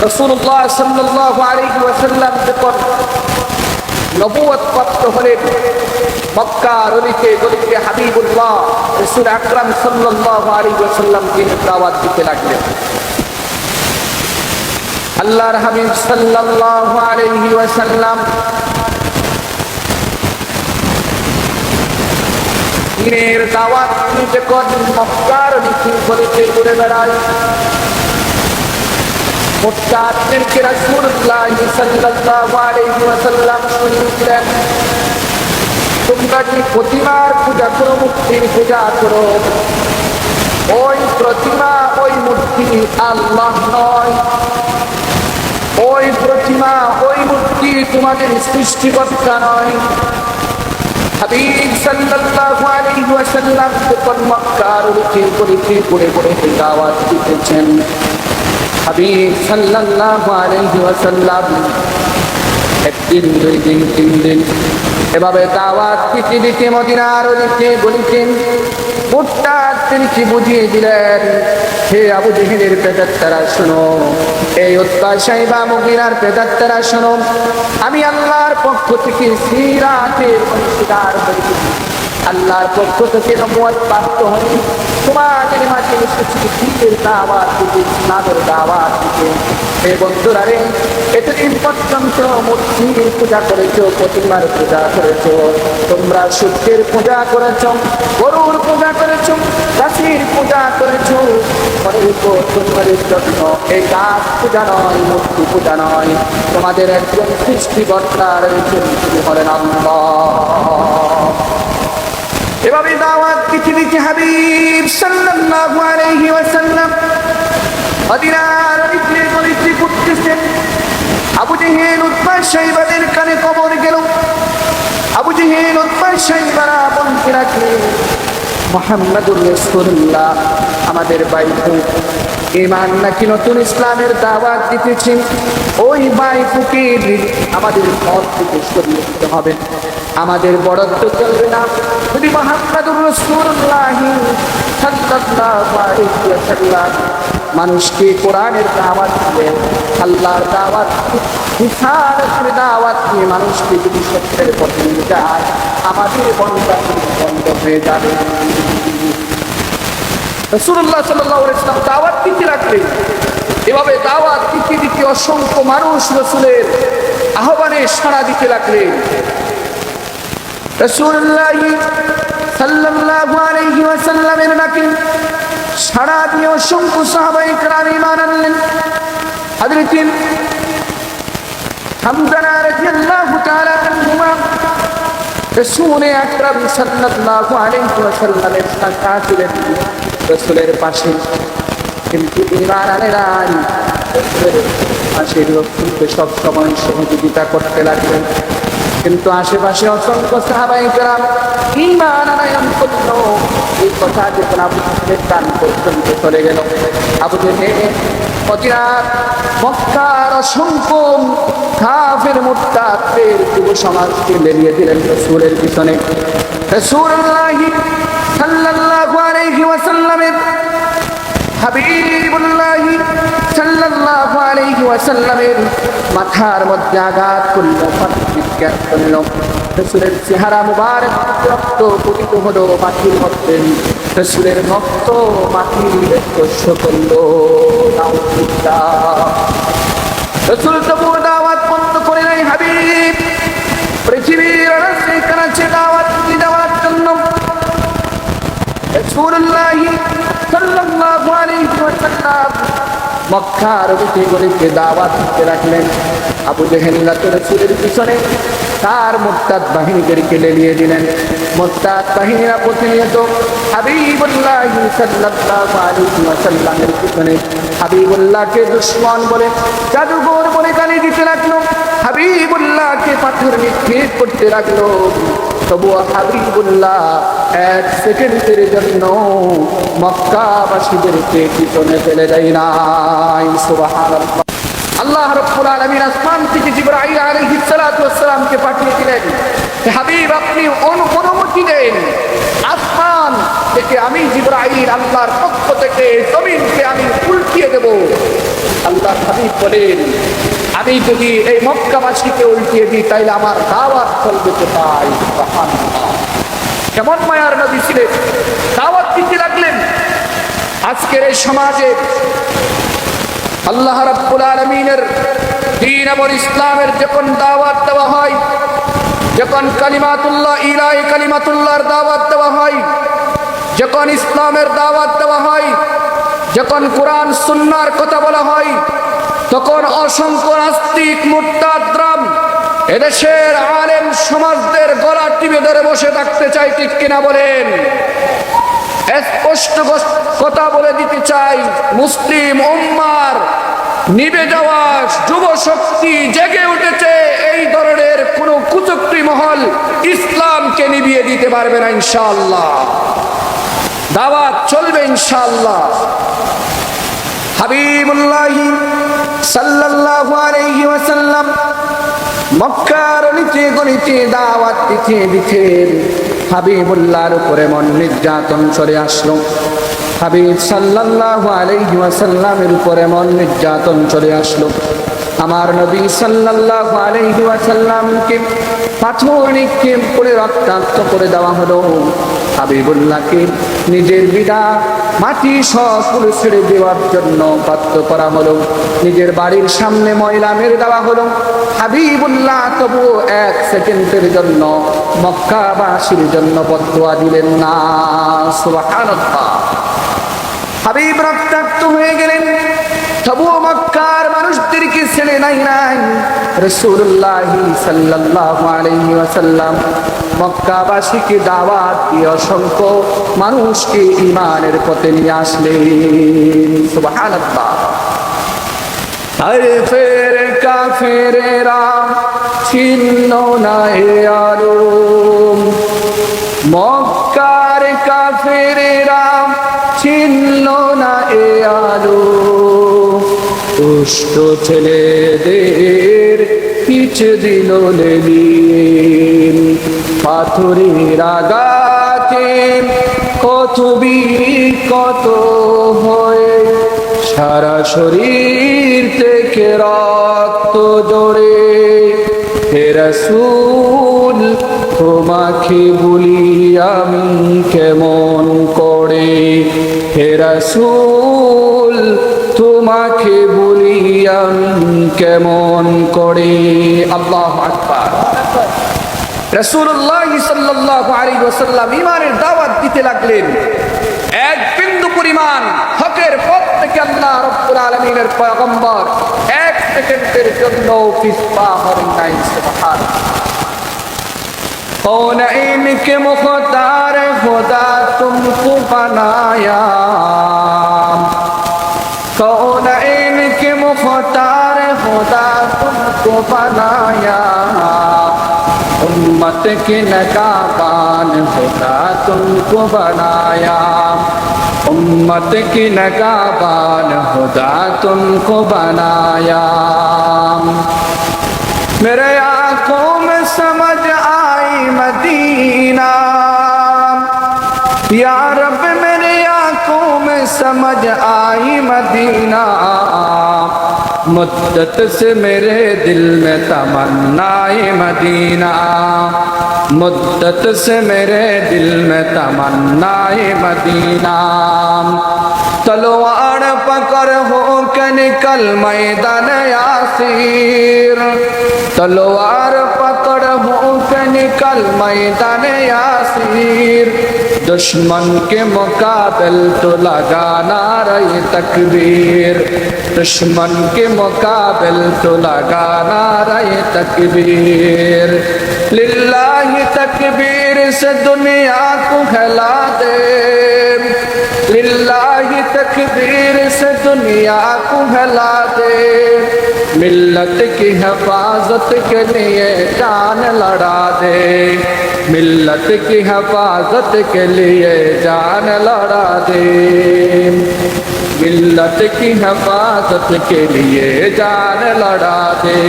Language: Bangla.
রাসূলুল্লাহ সাল্লাল্লাহু আলাইহি ওয়াসাল্লাম যখন নবুয়ত প্রাপ্ত হলেন, মক্কার অলিতে গলিতে হাবিবুল্লাহ রাসূল আকরাম সাল্লাল্লাহু আলাইহি ওয়াসাল্লামকে দাওয়াত দিতে লাগলেন। আল্লাহর হাবিব সাল্লাল্লাহু আলাইহি ওয়াসাল্লাম দিনের দাওয়াত যখন মক্কার অলিতে গলিতে ঘুরে বেড়ায়, মুত্তাকিনকে রাসূলুল্লাহ সাল্লাল্লাহু আলাইহি ওয়াসাল্লাম শুনিয়েছিলেন, তোমরা কি প্রতিমার পূজা করো, মূর্তির পূজা করো? ওই প্রতিমা ওই মূর্তি আল্লাহ নয়, ওই প্রতিমা ওই মূর্তি তোমাদের সৃষ্টিকর্তা নয়। হাবিব সাল্লাল্লাহু আলাইহি ওয়াসাল্লাম যখন মক্কার অলিতে গলিতে ঘুরে ঘুরে দাওয়াত দিতেছেন, হাবিব সাল্লাল্লাহু আলাইহি ওয়াসাল্লাম একদিন, দুই দিন, তিন দিন এভাবে দাওয়াত দিতে দিতে মদিনার অলিতে গলিতে মুত্তাকিনকে বুঝিয়ে দিলেন, হে আবু জেহেলের প্রেতাত্মারা শোনো, এই উতবা সাইবা মুগীরার প্রেতাত্মারা শোনো, আমি আল্লাহর পক্ষ থেকে সিরাতের অংশীদার হয়েছি, আল্লাহর পক্ষ থেকে নবুয়ত প্রাপ্ত হয়ে তোমাদের মাঝে এসেছি দ্বীনের দাওয়াত দিতে, ইসলামের দাওয়াত দিতে। হে বন্ধুরা রে, এতদিন পর্যন্ত মূর্তির পূজা করেছো, প্রতিমার পূজা করেছো, তোমরা সূর্যের পূজা করেছো, গরুর পূজা করেছো, গাছের পূজা করেছো, তোমাদের জন্য এই গাছ পূজা নয়, মূর্তি পূজা নয়, তোমাদের একজন সৃষ্টিকর্তা রয়েছেন, তিনি হলেন আল্লাহ। এভাবে দাওয়াত পৃথিবীতে হাবিব সাল্লাল্লাহু আলাইহি ওয়াসাল্লাম মদিনার অলিতে গলিতে ঘুরতেছেন। আবু জেহেল, উতবা, শাইবাদের কানে খবর গেল। আবু জেহেল, উতবা, শাইবারা বলতে লাগলেন, মুহাম্মাদুর রাসূলুল্লাহ আমাদের বাইফু ঈমান নাকি নতুন ইসলামের দাওয়াত দিতেছেন, ওই বাইফুকে আমাদের পথ থেকে সরিয়ে দিতে হবে, আমাদের বড়ত্ব চলবে না। যদি মুহাম্মাদুর রাসূলুল্লাহ সাল্লাল্লাহু আলাইহি ওয়াসাল্লাম মানুষকে কোরআনের দাওয়াত দিলেন, আল্লাহর দাওয়াত, রিসালাতের দাওয়াত দিয়ে মানুষকে যদি সত্যের পথে নিয়ে যায়, আমাদের বন্দাকি বন্ধ হয়ে যাবে। রাসূলুল্লাহ সাল্লাল্লাহু আলাইহি ওয়াসাল্লাম দাওয়াত দিতে লাগলেন। এভাবে দাওয়াত দিতে দিতে অসংখ্য মানুষ রাসূলের আহ্বানে সাড়া দিতে লাগলেন। রাসূলুল্লাহ সাল্লাল্লাহু আলাইহি ওয়াসাল্লামের ডাকে সাড়া দিয়ে অসংখ্য সাহাবায়ে কেরাম ঈমান আনলেন। হযরত হামজা রাদিয়াল্লাহু তাআলা আনহুমা রাসূল আকরাম সাল্লাল্লাহু আলাইহি ওয়াসাল্লামের সাথে ছিলেন, রাসূলের পাশে, কিন্তু ঈমান আনে নাই। রাসূলের পাশে রাসূলকে সব সময় সহযোগিতা করতে লাগলেন, কিন্তু আশেপাশে অসংখ্য সাহাবায়ে কেরাম ঈমান আনয়ন করল। এই কথা যখন আবু জেহেলের কান পর্যন্ত চলে গেল, আবু জেহেল মদিনার মক্কার অসংখ্য কাফের মুরতাদদের যুব সমাজকে লেলিয়ে দিলেন রাসূলের পিছনে। রাসূলুল্লাহ সাল্লাল্লাহু আলাইহি ওয়াসাল্লামের হাবিবুল্লাহ সাল্লাল্লাহু আলাইহি ওয়াসাল্লামের মাথার মধ্যে আঘাত করল, বিজ্ঞান করল। রাসূলের চেহারা মুবারক রক্ত পতিত হলো মাটির মধ্যে, রাসূলের রক্ত মাটির স্পর্শ করল। রাসূল তবু দাওয়াত বন্ধ করে নাই। হাবিব পৃথিবীর রাস্তে কাছে দাওয়াত দেওয়ার জন্য রাসূলুল্লাহ সাল্লাল্লাহু আলাইহি ওয়াসাল্লাম মক্কার অলিতে গলিতে দাওয়াত দিতে লাগলেন। আবু জেহেল রাসূলের পিছনে তার মুরতাদ বাহিনীদেরকে লেলিয়ে দিলেন। মুরতাদ বাহিনীরা প্রতিনিয়ত হাবিবুল্লাহ সাল্লাল্লাহু আলাইহি ওয়াসাল্লামের পিছনে হাবিবুল্লাহকে দুশমন বলে, জাদুঘর বলে গালি দিতে লাগলো, হাবিবুল্লাহকে পাথর নিক্ষেপ করতে লাগলো। তবুও হাবিবুল্লাহ এক সেকেন্ডের জন্য মক্কাবাসীদেরকে পিছনে ফেলে দেয় নাই। সুবহানাল্লাহ। আল্লাহ রাব্বুল আলামিন আসমান থেকে জিবরাইল আলাইহিস সালাতু ওয়াস সালামকে পাঠিয়ে দিলেন, হাবিব আপনি অনুমতি দেন, আসমান থেকে আমি জিবরাইল আল্লাহর পক্ষ থেকে জমিনকে আমি উল্টিয়ে দেব, আল্লাহ হাবিব বলেন, আমি যদি এই মক্কাবাসীকে উল্টিয়ে দিই তাইলে আমার দাওয়াত চলবে কোথায়? সুবহানাল্লাহ। কেমন মায়ার নবী ছিলেন, দাওয়াত দিতে লাগলেন। আজকের এই সমাজে আল্লাহ রাব্বুল আলামিনের দ্বীন এবং ইসলামের যখন দাওয়াত দেওয়া হয়, যখন কালিমাতুল্লাহ ইলাহি কালিমাতুল্লাহর দাওয়াত দেওয়া হয়, যখন ইসলামের দাওয়াত দেওয়া হয়, যখন কোরআন সুন্নাহর কথা বলা হয়, তখন অসংখ্য নাস্তিক মুরতাদরা এদেশের আলেম সমাজদের গলা টিপে ধরে বসে থাকতে চাই, ঠিক কিনা বলেন? স্পষ্ট কথা বলে দিতে চাই, মুসলিম উম্মার নিভে যাওয়া যুব শক্তি জেগে উঠেছে। এই ধরনের কোন কুচক্রী মহল ইসলামকে নিভিয়ে দিতে পারবে না ইনশাআল্লাহ। দাওয়াত চলবে ইনশাআল্লাহ। হাবিবুল্লাহ সাল্লাল্লাহু আলাইহি ওয়াসাল্লাম মক্কার অলিতে গলিতে দাওয়াত দিতে হাবিবুল্লাহর উপরে মন নির্যাতন চলে আসলো। হাবিব সাল্লাল্লাহু আলাইহি ওয়াসাল্লামের উপরে মন নির্যাতন চলে আসলো। আমার নবী সাল্লাল্লাহু আলাইহি ওয়াসাল্লামকে পাথর নিক্ষেপ করে রক্তাক্ত করে দেওয়া হলো। হাবিবুল্লাহকে নিজের বিদা মাটি সব ছেড়ে দেওয়ার জন্য বাধ্য করা হলো। নিজের বাড়ির সামনে ময়লা মেরে দেওয়া হলো। হাবিবুল্লাহ তবুও এক সেকেন্ডের জন্য মক্কাবাসীর জন্য বদদুয়া দিলেন না। সুবহানাল্লাহ। হাবিব রক্তাক্ত হয়ে গেলেন, তবুও মক্কার মানুষদেরকে ছেড়ে নাই রাসূলুল্লাহ সাল্লাল্লাহু আলাইহি ওয়াসাল্লাম মক্কাবাসীকে দাওয়াত দিয়ে অসংখ্য মানুষকে ঈমানের পথে নিয়ে আসলেন। সুবহানাল্লাহ। আরে ফের কাফেরেরা ছিন্ন না এ আলম, মক্কার কাফেরেরা ছিন্ন না এ আলো। দুষ্ট ছেলেদের পিছ দিল লেলিন, পাথরের আঘাতে কত বীর কত হয়ে সারা শরীর থেকে রক্ত জড়ে। হে রাসূল তোমাকে বলি আমি কেমন করে, হে রাসূল তোমাকে বলি আমি কেমন করে। আল্লাহু আকবার। রাসূলুল্লাহ সাল্লাল্লাহু আলাইহি ওয়াসাল্লাম ঈমানের দাওয়াত দিতে লাগলেন। এক বিন্দু পরিমাণ হকের পথ থেকে আল্লাহ রাব্বুল আলামিনের পয়গম্বর এক সেকেন্ডের জন্য পিছপা হলেন না। সুবহানাল্লাহ। कौनैन के मुख्तार खुदा तुमको बनाया, कौनैन के मुख्तार खुदा तुमको बनाया, उम्मत के नगाबान खुदा तुमको बनाया, उम्मत की नगाबान खुदा तुमको बनाया। मेरे आंखों में समझ आई मदीना, या रब मेरे आंखों में समझ आई मदीना, मुद्दत से मेरे दिल में तमन्नाए मदीना, मुद्दत से मेरे दिल में तमन्नाए मदीना। तलवार पकड़ हो के निकल मैदान यासीर, तलवार पकड़ हो के निकल मैदान यासीर, दुश्मन के मुकाबिल तो लगाना रही तकबीर, दुश्मन के मुकाबिल तो लगाना रही तकबीर। लिल्लाही तकबीर से दुनिया को हिला दे, लिल्लाही तकबीर से दुनिया को हिला दे, मिल्लत की हिफाजत के लिए जान लड़ा दे, मिल्लत की हिफाजत के लिए जान लड़ा दे, मिल्लत की हिफाजत के लिए जान लड़ा दे।